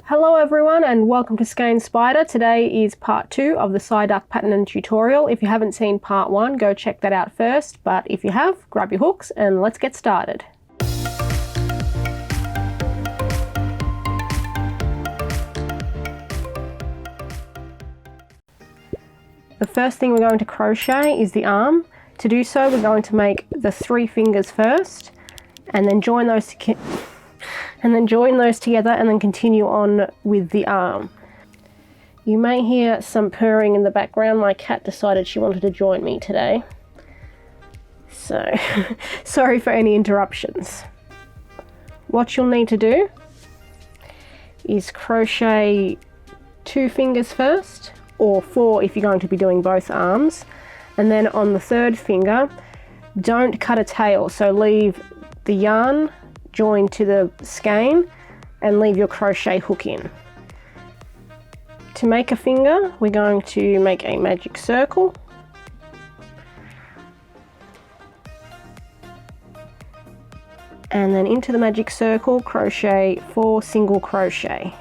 Hello everyone and welcome to Skein Spider. Today is part 2 of the Psyduck pattern and tutorial. If you haven't seen part 1, go check that out first, but if you have, grab your hooks and let's get started. The first thing we're going to crochet is the arm. To do so, we're going to make the 3 fingers first and then join those together and then continue on with the arm. You may hear some purring in the background. My cat decided she wanted to join me today. So, sorry for any interruptions. What you'll need to do is crochet 2 fingers first, or 4 if you're going to be doing both arms. And then on the 3rd finger, don't cut a tail, so leave the yarn joined to the skein and leave your crochet hook in. To make a finger, we're going to make a magic circle. And then into the magic circle, crochet 4 single crochet.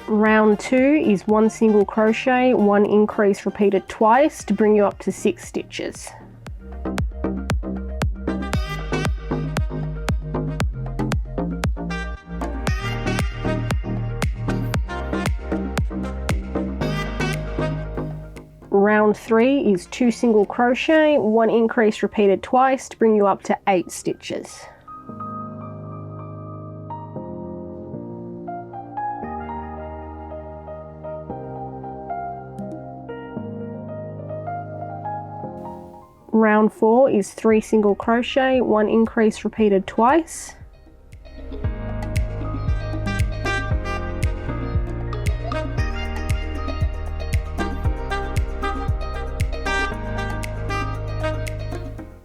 Round 2 is 1 single crochet, 1 increase repeated twice to bring you up to 6 stitches. Round 3 is 2 single crochet, 1 increase repeated twice to bring you up to 8 stitches. Round 4 is 3 single crochet, 1 increase repeated twice.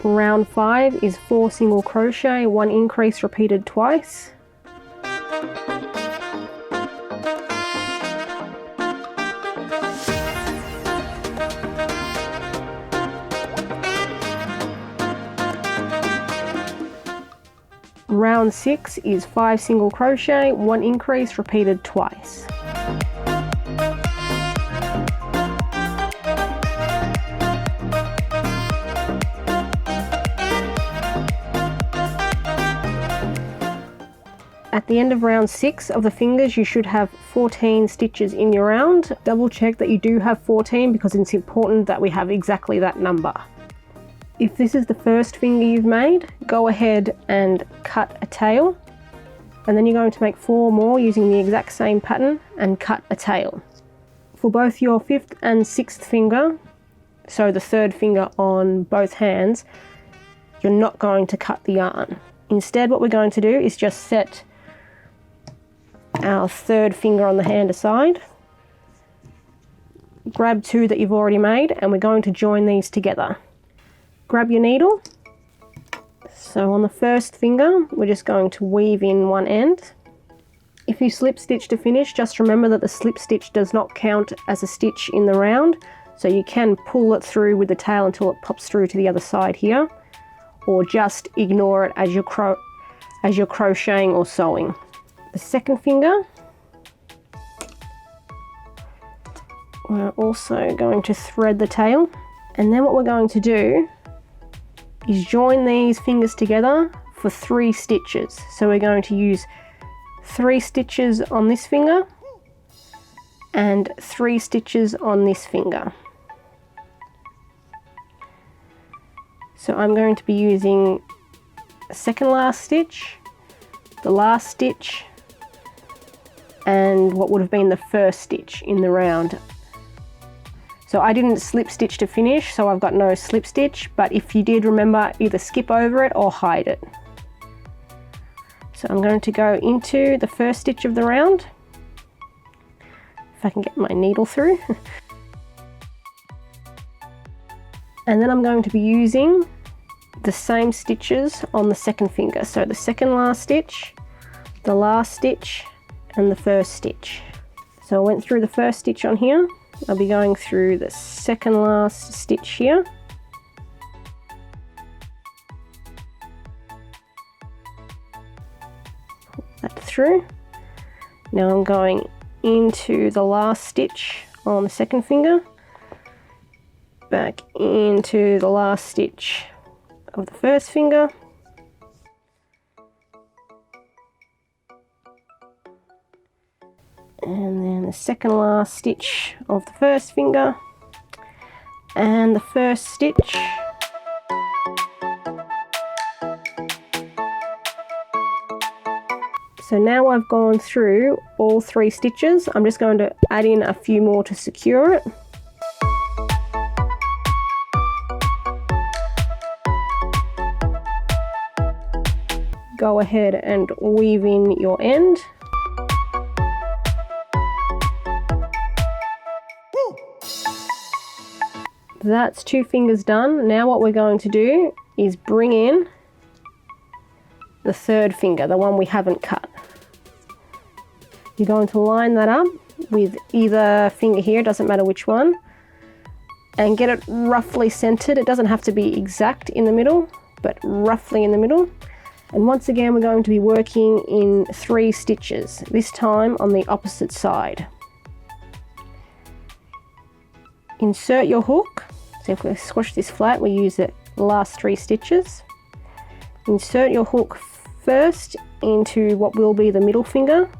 Round 5 is 4 single crochet, 1 increase repeated twice. Round 6 is 5 single crochet, 1 increase repeated twice. At the end of round 6 of the fingers, you should have 14 stitches in your round. Double check that you do have 14 because it's important that we have exactly that number. If this is the first finger you've made, go ahead and cut a tail, and then you're going to make 4 more using the exact same pattern and cut a tail. For both your 5th and 6th finger, so the 3rd finger on both hands, you're not going to cut the yarn. Instead, what we're going to do is just set our 3rd finger on the hand aside, grab 2 that you've already made, and we're going to join these together. Grab your needle. So on the 1st finger, we're just going to weave in one end. If you slip stitch to finish, just remember that the slip stitch does not count as a stitch in the round, so you can pull it through with the tail until it pops through to the other side here, or just ignore it as you're crocheting or sewing. The 2nd finger, we're also going to thread the tail, and then what we're going to do is join these fingers together for 3 stitches. So we're going to use 3 stitches on this finger and 3 stitches on this finger. So I'm going to be using the 2nd last stitch, the last stitch, and what would have been the 1st stitch in the round. So I didn't slip stitch to finish, so I've got no slip stitch, but if you did, remember, either skip over it or hide it. So I'm going to go into the 1st stitch of the round, if I can get my needle through. And then I'm going to be using the same stitches on the 2nd finger. So the 2nd last stitch, the last stitch, and the 1st stitch. So I went through the 1st stitch on here. I'll be going through the 2nd last stitch here, that through. Now I'm going into the last stitch on the second finger, back into the last stitch of the first finger, and then the second last stitch of the first finger, and the first stitch. So now I've gone through all 3 stitches. I'm just going to add in a few more to secure it. Go ahead and weave in your end. That's 2 fingers done. Now what we're going to do is bring in the 3rd finger, the one we haven't cut. You're going to line that up with either finger here, doesn't matter which one, and get it roughly centered. It doesn't have to be exact in the middle, but roughly in the middle. And once again, we're going to be working in 3 stitches, this time on the opposite side. Insert your hook. So if we squash this flat, we use the last 3 stitches. Insert your hook first into what will be the middle finger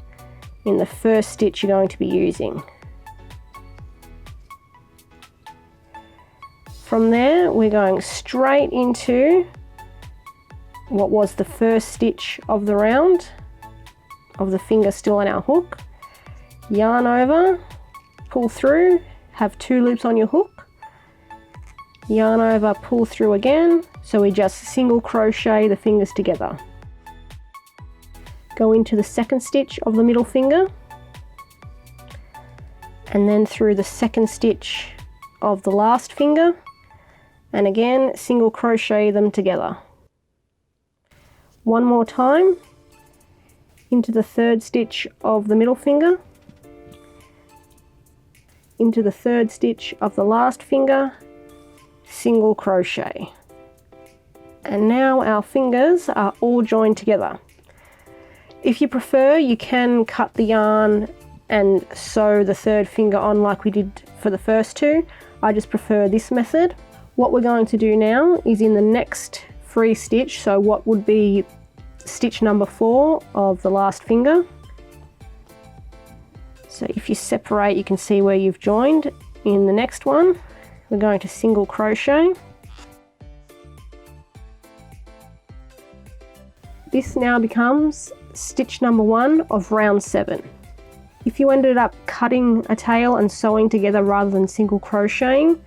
in the first stitch you're going to be using. From there, we're going straight into what was the first stitch of the round, of the finger still on our hook. Yarn over, pull through, have 2 loops on your hook. Yarn over, pull through again, so we just single crochet the fingers together. Go into the second stitch of the middle finger, and then through the second stitch of the last finger, and again single crochet them together. One more time, into the 3rd stitch of the middle finger, into the 3rd stitch of the last finger, single crochet. And now our fingers are all joined together. If you prefer, you can cut the yarn and sew the 3rd finger on like we did for the first 2. I just prefer this method. What we're going to do now is in the next free stitch, so what would be stitch number 4 of the last finger. So if you separate, you can see where you've joined. In the next one, we're going to single crochet. This now becomes stitch number 1 of round 7. If you ended up cutting a tail and sewing together rather than single crocheting,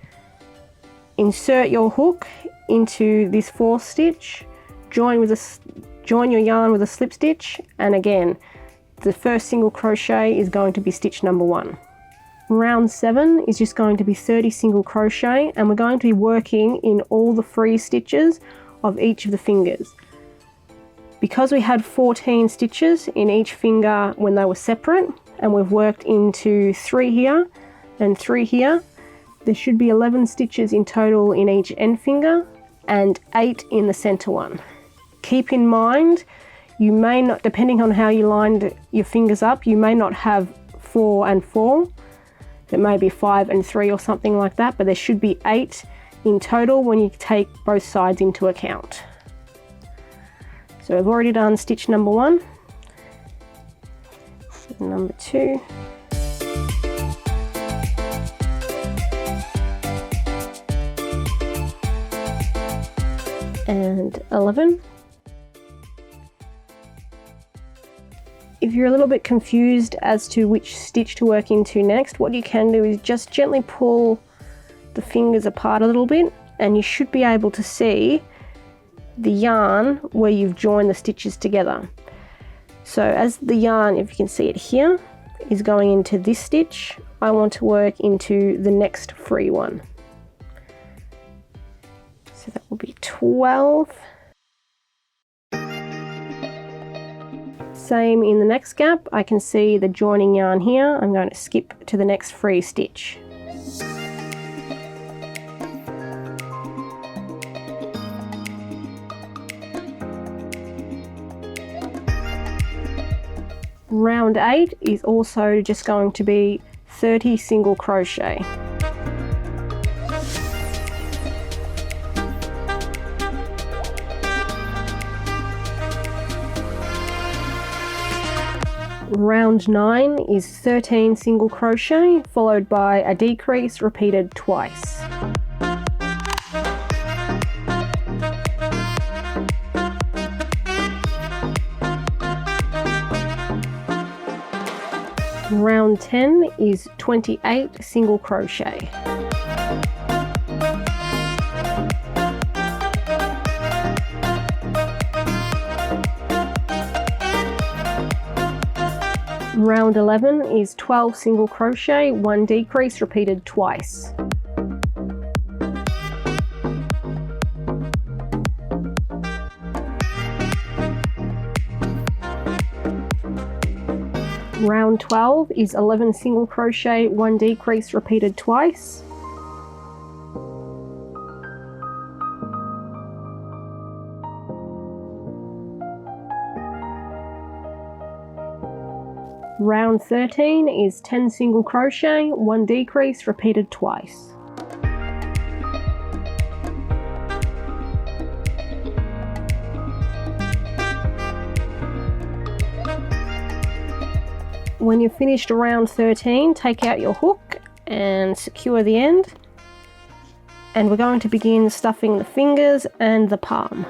insert your hook into this 4th stitch, join your yarn with a slip stitch, and again the first single crochet is going to be stitch number 1. Round 7 is just going to be 30 single crochet, and we're going to be working in all the free stitches of each of the fingers. Because we had 14 stitches in each finger when they were separate, and we've worked into 3 here and 3 here, there should be 11 stitches in total in each end finger and 8 in the center one. Keep in mind, you may not, depending on how you lined your fingers up, you may not have 4 and 4. It may be 5 and 3 or something like that, but there should be 8 in total when you take both sides into account. So I've already done stitch number 1, number 2, and 11. If you're a little bit confused as to which stitch to work into next, what you can do is just gently pull the fingers apart a little bit, and you should be able to see the yarn where you've joined the stitches together. So as the yarn, if you can see it here, is going into this stitch, I want to work into the next free one. So that will be 12. Same in the next gap, I can see the joining yarn here. I'm going to skip to the next free stitch. Round 8 is also just going to be 30 single crochet. Round 9 is 13 single crochet, followed by a decrease repeated twice. Round 10 is 28 single crochet. Round 11 is 12 single crochet, 1 decrease repeated twice. Round 12 is 11 single crochet, 1 decrease repeated twice. Round 13 is 10 single crochet, 1 decrease repeated twice. When you've finished round 13, take out your hook and secure the end. And we're going to begin stuffing the fingers and the palm.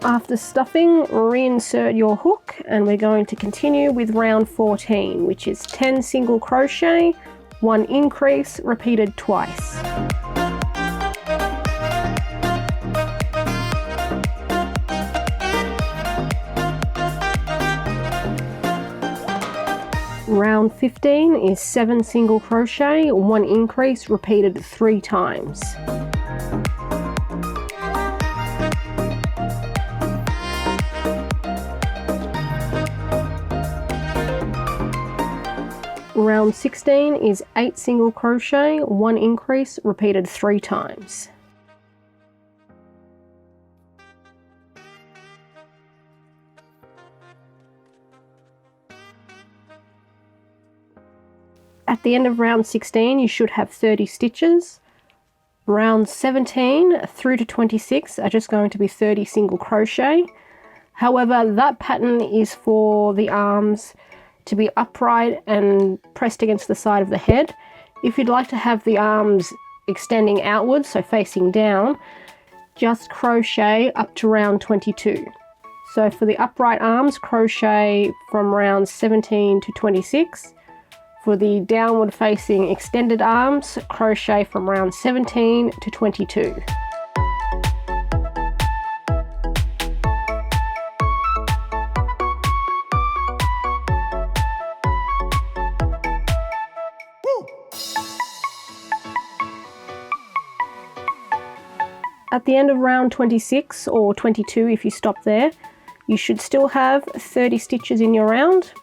After stuffing, reinsert your hook and we're going to continue with round 14, which is 10 single crochet, 1 increase repeated twice. Round 15 is 7 single crochet, 1 increase repeated 3 times. Round 16 is 8 single crochet, 1 increase repeated 3 times. At the end of round 16 you should have 30 stitches. Round 17 through to 26 are just going to be 30 single crochet. However, that pattern is for the arms to be upright and pressed against the side of the head. If you'd like to have the arms extending outwards, so facing down, just crochet up to round 22. So for the upright arms, crochet from round 17 to 26. For the downward facing extended arms, crochet from round 17 to 22. At the end of round 26 or 22 if you stop there, you should still have 30 stitches in your round.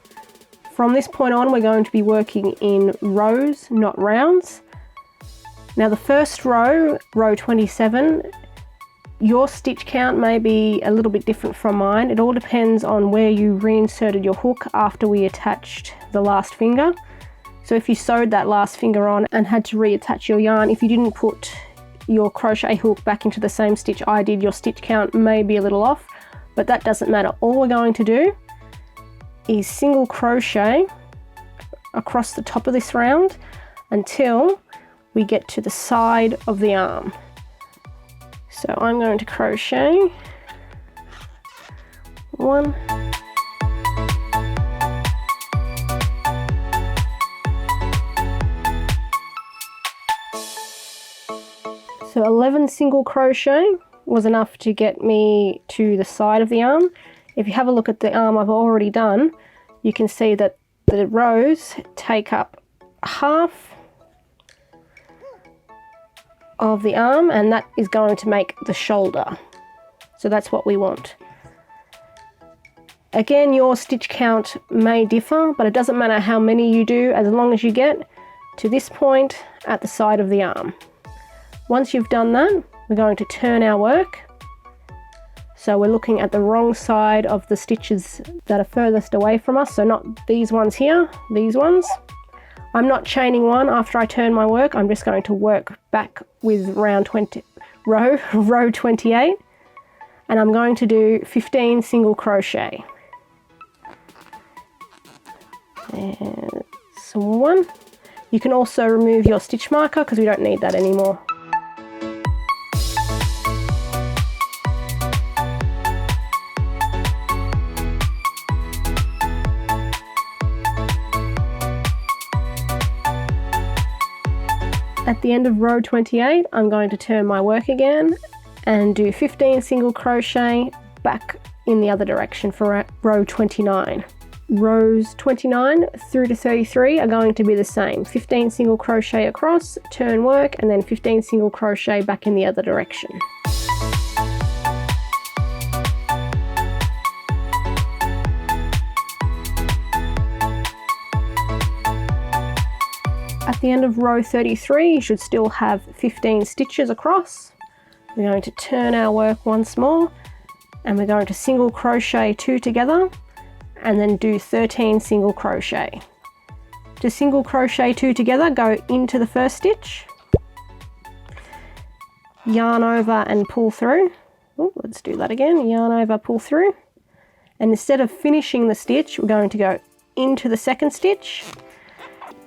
From this point on we're going to be working in rows, not rounds. Now the first row, row 27, your stitch count may be a little bit different from mine. It all depends on where you reinserted your hook after we attached the last finger. So if you sewed that last finger on and had to reattach your yarn, if you didn't put your crochet hook back into the same stitch I did, your stitch count may be a little off, but that doesn't matter. All we're going to do is single crochet across the top of this round until we get to the side of the arm. So I'm going to crochet 1, so 11 single crochet was enough to get me to the side of the arm. If you have a look at the arm I've already done, you can see that the rows take up half of the arm and that is going to make the shoulder. So that's what we want. Again, your stitch count may differ, but it doesn't matter how many you do as long as you get to this point at the side of the arm. Once you've done that, we're going to turn our work. So we're looking at the wrong side of the stitches that are furthest away from us. So not these ones here, these ones. I'm not chaining one after I turn my work. I'm just going to work back with row 28. And I'm going to do 15 single crochet. And some one. You can also remove your stitch marker because we don't need that anymore. At the end of row 28, I'm going to turn my work again and do 15 single crochet back in the other direction for row 29. Rows 29 through to 33 are going to be the same. 15 single crochet across, turn work, and then 15 single crochet back in the other direction. At the end of row 33, you should still have 15 stitches across. We're going to turn our work once more, and we're going to single crochet 2 together, and then do 13 single crochet. To single crochet 2 together, go into the first stitch, yarn over and pull through. Ooh, let's do that again, yarn over, pull through. And instead of finishing the stitch, we're going to go into the second stitch,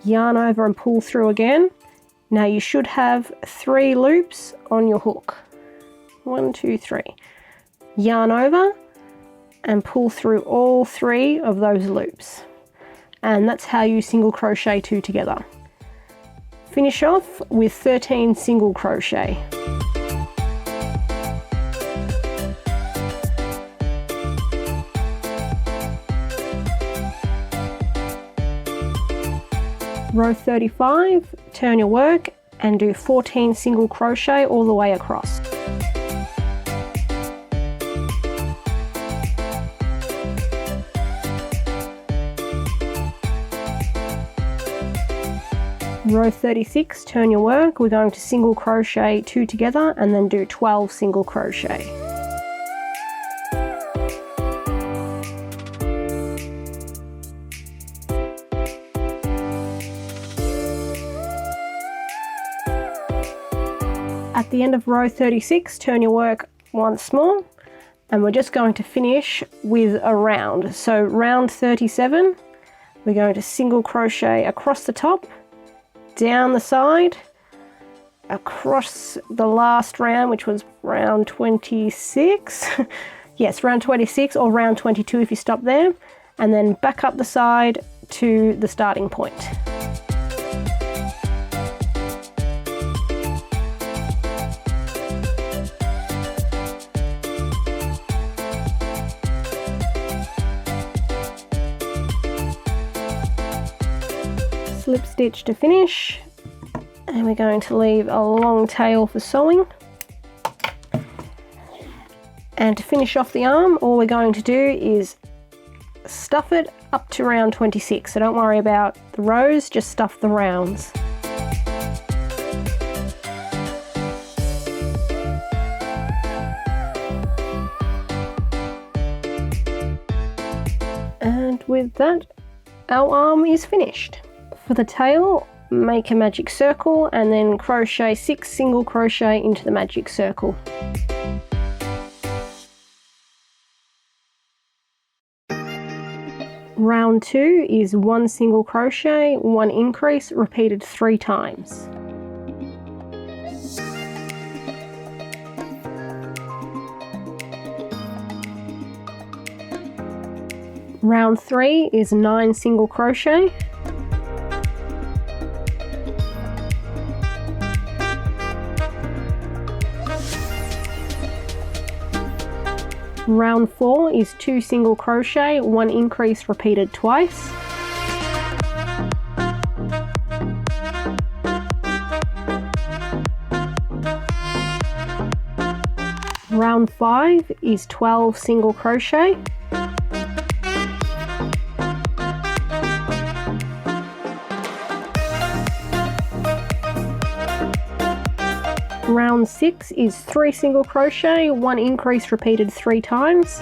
yarn over and pull through again. Now you should have 3 loops on your hook. 1, 2, 3. Yarn over and pull through all 3 of those loops. And that's how you single crochet 2 together. Finish off with 13 single crochet. Row 35, turn your work and do 14 single crochet all the way across. Row 36, turn your work, we're going to single crochet 2 together and then do 12 single crochet. At the end of row 36, turn your work once more, and we're just going to finish with a round. So round 37, we're going to single crochet across the top, down the side, across the last round, which was round 26. Yes, round 26 or round 22 if you stop there, and then back up the side to the starting point. Slip stitch to finish, and we're going to leave a long tail for sewing. And to finish off the arm, all we're going to do is stuff it up to round 26. So don't worry about the rows, just stuff the rounds. And with that, our arm is finished. For the tail, make a magic circle and then crochet 6 single crochet into the magic circle. Round 2 is 1 single crochet, 1 increase, repeated 3 times. Round 3 is 9 single crochet. Round 4 is 2 single crochet, 1 increase, repeated twice. Round 5 is 12 single crochet. Round 6 is 3 single crochet, 1 increase repeated 3 times.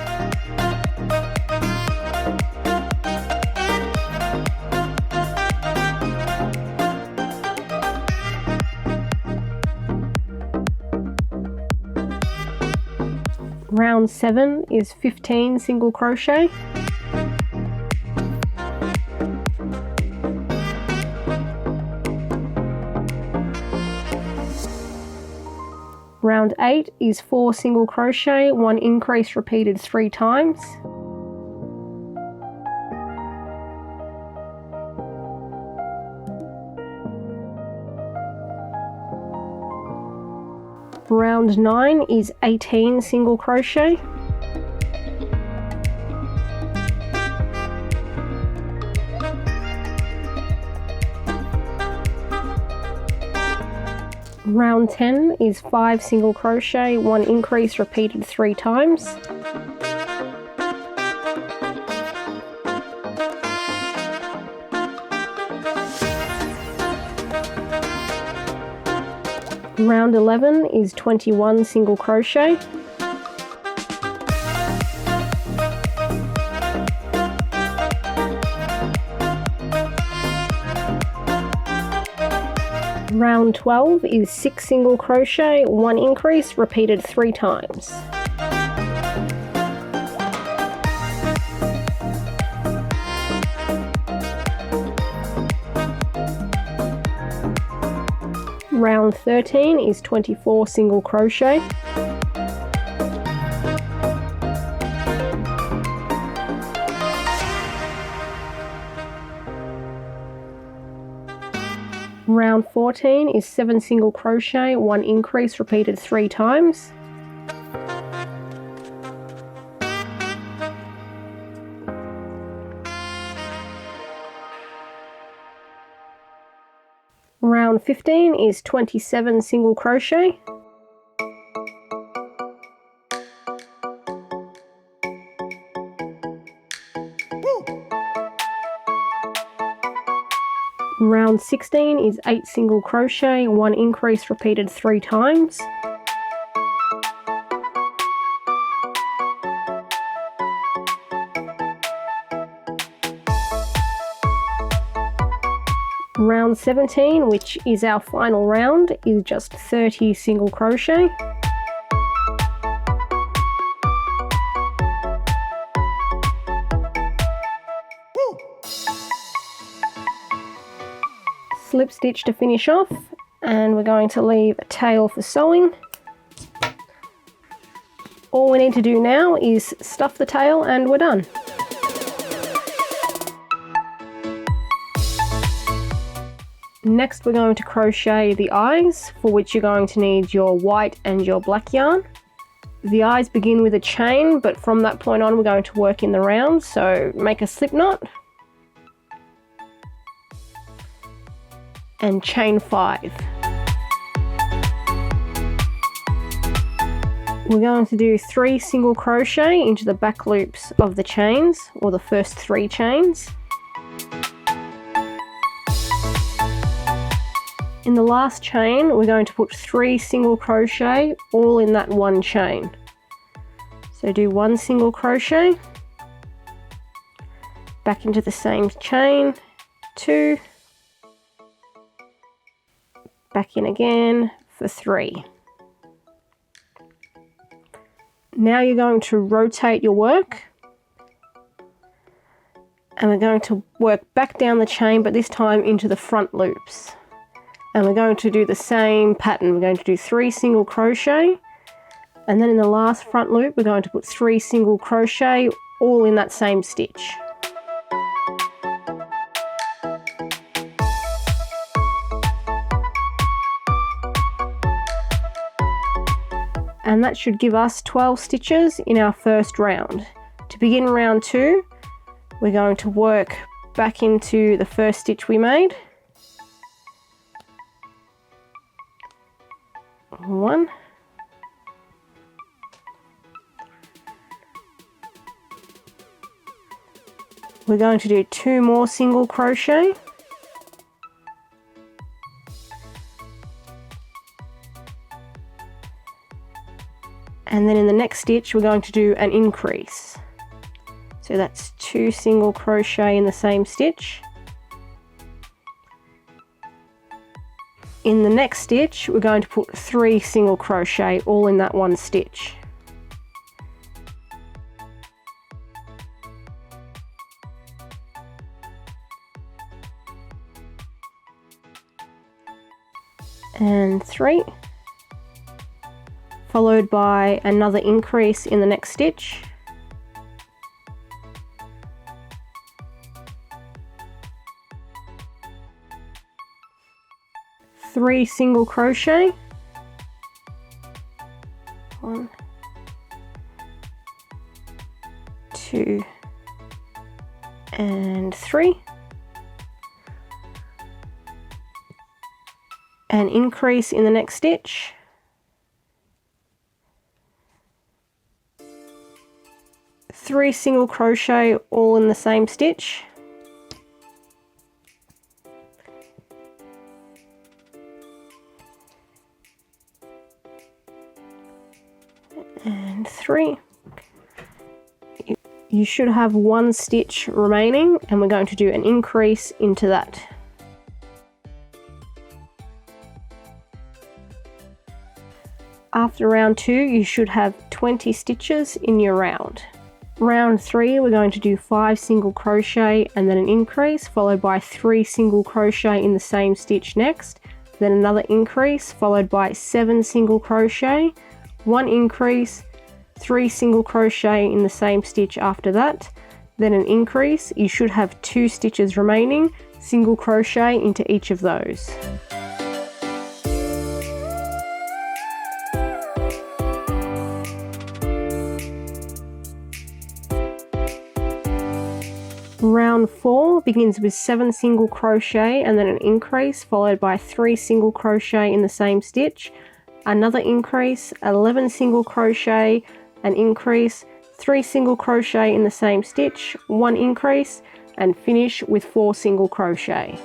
Round 7 is 15 single crochet. Round 8 is 4 single crochet, 1 increase repeated 3 times. Round 9 is 18 single crochet. Round 10 is 5 single crochet, 1 increase repeated 3 times. Round 11 is 21 single crochet. Round 12 is 6 single crochet, 1 increase, repeated 3 times. Round 13 is 24 single crochet. Round 14 is 7 single crochet, 1 increase, repeated 3 times. Round 15 is 27 single crochet. Round 16 is 8 single crochet, 1 increase, repeated 3 times. Round 17, which is our final round, is just 30 single crochet. Slip stitch to finish off, and we're going to leave a tail for sewing. All we need to do now is stuff the tail and we're done. Next we're going to crochet the eyes, for which you're going to need your white and your black yarn. The eyes begin with a chain, but from that point on we're going to work in the round, so make a slip knot and chain 5. We're going to do 3 single crochet into the back loops of the chains, or the first 3 chains. In the last chain, we're going to put 3 single crochet all in that one chain. So do 1 single crochet, back into the same chain, 2, back in again for 3. Now you're going to rotate your work, and we're going to work back down the chain, but this time into the front loops. And we're going to do the same pattern. We're going to do 3 single crochet, and then in the last front loop we're going to put 3 single crochet all in that same stitch. And that should give us 12 stitches in our first round. To begin round 2, we're going to work back into the first stitch we made. 1, we're going to do 2 more single crochet, And then in the next stitch we're going to do an increase. So that's 2 single crochet in the same stitch. In the next stitch we're going to put 3 single crochet all in that one stitch. And 3, followed by another increase in the next stitch. Three single crochet, 1, 2, and 3. An increase in the next stitch, three single crochet all in the same stitch, and 3. You should have 1 stitch remaining, and we're going to do an increase into that. After round 2, you should have 20 stitches in your round. Round 3, we're going to do 5 single crochet and then an increase, followed by 3 single crochet in the same stitch next, then another increase, followed by 7 single crochet, 1 increase, 3 single crochet in the same stitch after that, then an increase. You should have 2 stitches remaining, single crochet into each of those. Round 4 begins with 7 single crochet and then an increase, followed by 3 single crochet in the same stitch, another increase, 11 single crochet, an increase, 3 single crochet in the same stitch, 1 increase, and finish with 4 single crochet.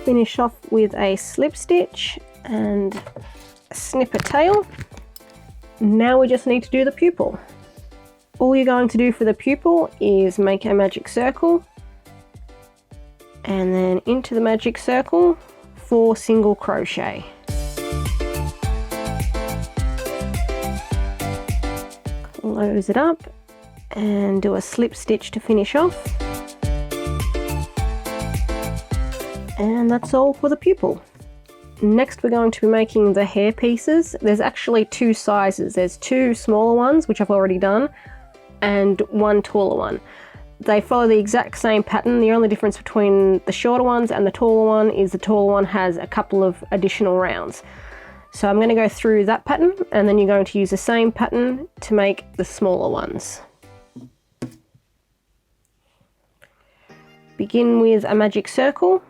Finish off with a slip stitch and a snipper tail. Now we just need to do the pupil. All you're going to do for the pupil is make a magic circle, and then into the magic circle 4 single crochet. Close it up and do a slip stitch to finish off. And that's all for the pupil. Next we're going to be making the hair pieces. There's actually 2 sizes. There's 2 smaller ones, which I've already done, and 1 taller one. They follow the exact same pattern. The only difference between the shorter ones and the taller one is the taller one has a couple of additional rounds. So I'm going to go through that pattern, and then you're going to use the same pattern to make the smaller ones. Begin with a magic circle,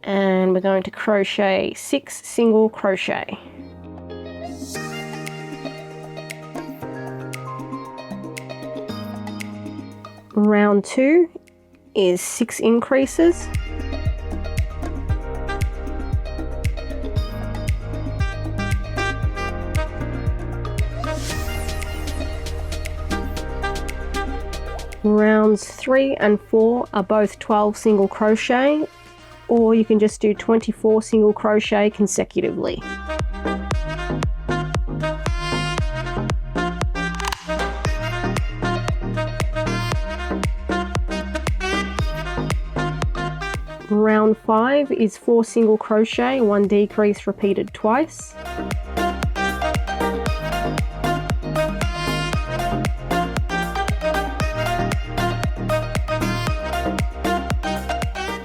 and we're going to crochet 6 single crochet. Round 2 is 6 increases. Rounds 3 and 4 are both 12 single crochet, or you can just do 24 single crochet consecutively. Round 5 is 4 single crochet, 1 decrease repeated twice.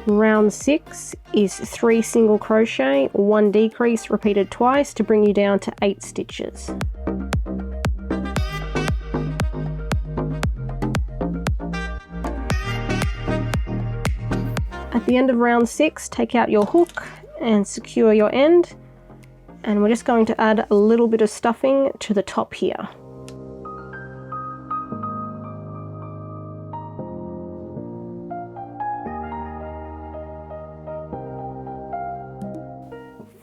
Round 6 is 3 single crochet, 1 decrease repeated twice to bring you down to 8 stitches. At the end of round 6, take out your hook and secure your end, and we're just going to add a little bit of stuffing to the top here.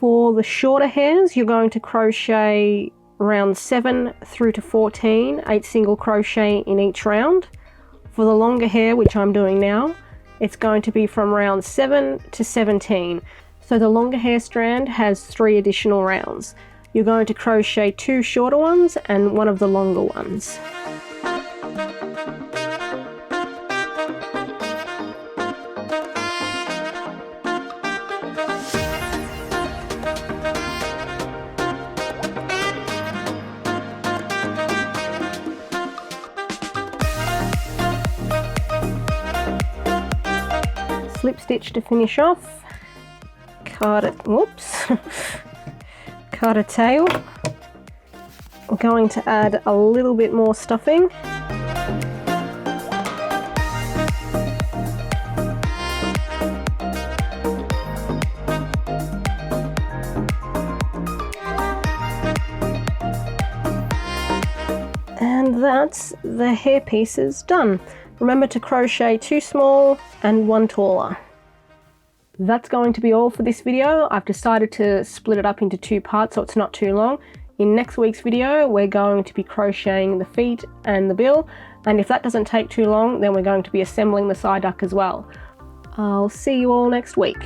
For the shorter hairs, you're going to crochet round 7 through to 14, 8 single crochet in each round. For the longer hair, which I'm doing now, it's going to be from round 7 to 17. So the longer hair strand has 3 additional rounds. You're going to crochet 2 shorter ones and 1 of the longer ones. Slip stitch to finish off, card it, whoops, card a tail. I'm going to add a little bit more stuffing. And that's the hair pieces done. Remember to crochet 2 small and 1 taller. That's going to be all for this video. I've decided to split it up into 2 parts so it's not too long. In next week's video, we're going to be crocheting the feet and the bill, and if that doesn't take too long, then we're going to be assembling the Psyduck as well. I'll see you all next week.